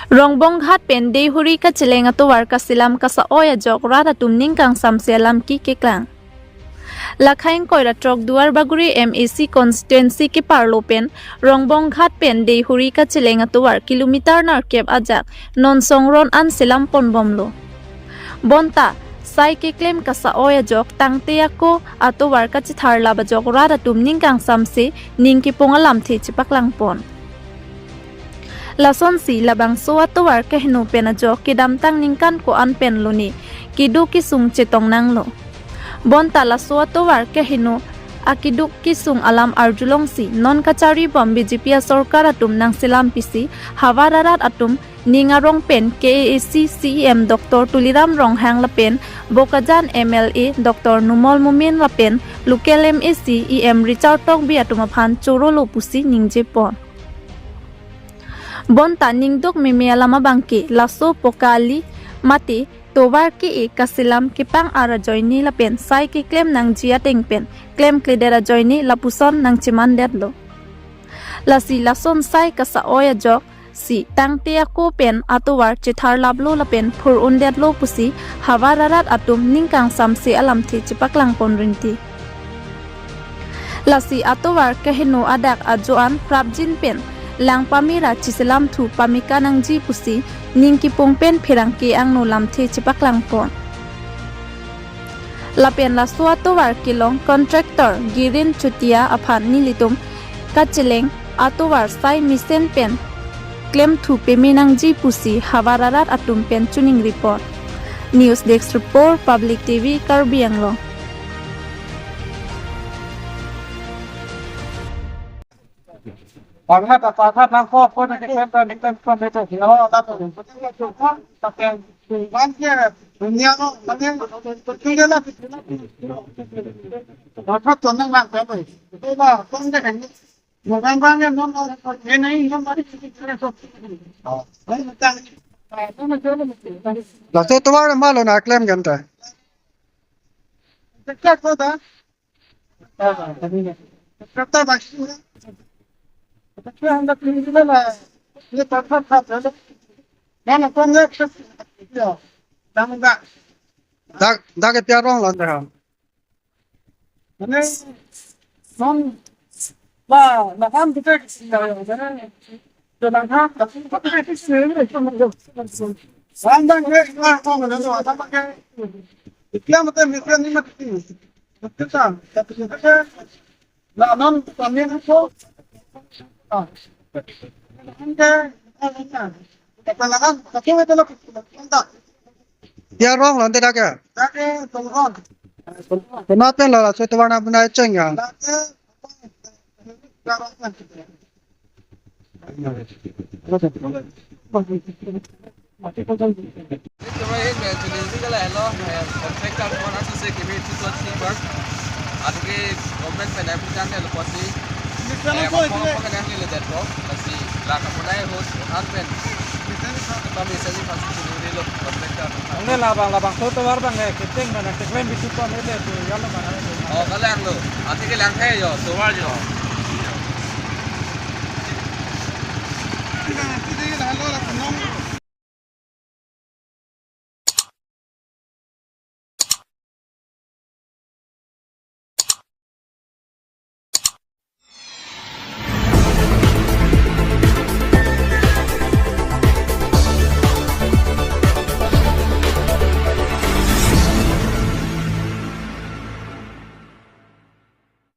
Rongbong hat pen dei huri ka chilenga to war ka silam ka sa oya jok rada tumning kang samsialam ki keklang. Lakhaing koira trok duar baguri MAC constituency ki parlo pen Rongbong hat pen dei huri ka chilenga to war kilometer nar kep ajak non songron an silam pon bomlo. Bonta sai ke claim ka sa oya jok tangte ako ato war ka chithar laba jok rada tumning kang samse ning ki pongalam the chipaklang pon. Lason si labang suwa tuwar kahinu pena jo kidamtang ningkan ko an pen luni kidu kisung cetong nanglo. Bonta la suwa tuwar kahinu akiduk kisung alam arjulong si non kachari bom BJP sorkar atum nang silam pisi hawararat atum ningarong pen KAC CEM Dr. Tuliram Ronghang la pen Bokajan MLA Dr. Numol Mumin la pen Lukel MAC EM Richard Tong bi atum aphan choro lo pusi ningje pon. Bonta ningdok mimialama bangki laso pokali mati tobar ki e kasilam kipang ara joini la pen sai ki claim nang jia pen claim klidera joini lapuson nang ciman dedlo lasi lason sai kasa oya jok si tangte ako pen atuwar chithar lablo la pen phur undedlo pusi hawararat atum ningkang samsi alam thi chipaklang ponrinti lasi atuwar kahino adak ajoan prabjin pen lang pamira chisilam thu pamika nang ji pusi ningki pongpen phirangki ang no lamthe chipaklang pon lapen la suato war kilong contractor girin chutia aphan nilitum kachileng atowar sai misen pen claim thu peminang ji pusi hawararat atum pen tuning report news desk report public TV Karbi Anglong. Pagkat ng po na kikwento ni Tempo nito, ginawa tato rin. Pati nga chupa, tapos yung bansiya, dunia no, mali, pagkila na. Dapat to nang lang pero. Ito ba, kung na kanyo, magandang yan, no, yun na yun, yung mali, so. Ay, matang. Lato tuwar malo na claim ganta. Tekak to da. Tekak ba siya? Tapi anda pilih lah, ini tempat apa? Mana kongnya? Ya, dah enggak. Dah ke tiarong lah dah. Ini non, bah, macam kita kita jalan hak, tapi kita sendiri cuma jauh. Sandang ni, kong ada tu, apa ke? Dia macam mungkin ni macam kita, tapi kita, lah non kami tu. Ya wrong lah tidak ke? Kenapa lah? Saya tuan apa nak cengah? Ini labang tu tu war bang kita mana kita bisa tu ni deh tu yang mana? Oh kalau lo, nanti kita yang kaya yo, tu war yo. Kita nanti kita lalu lah,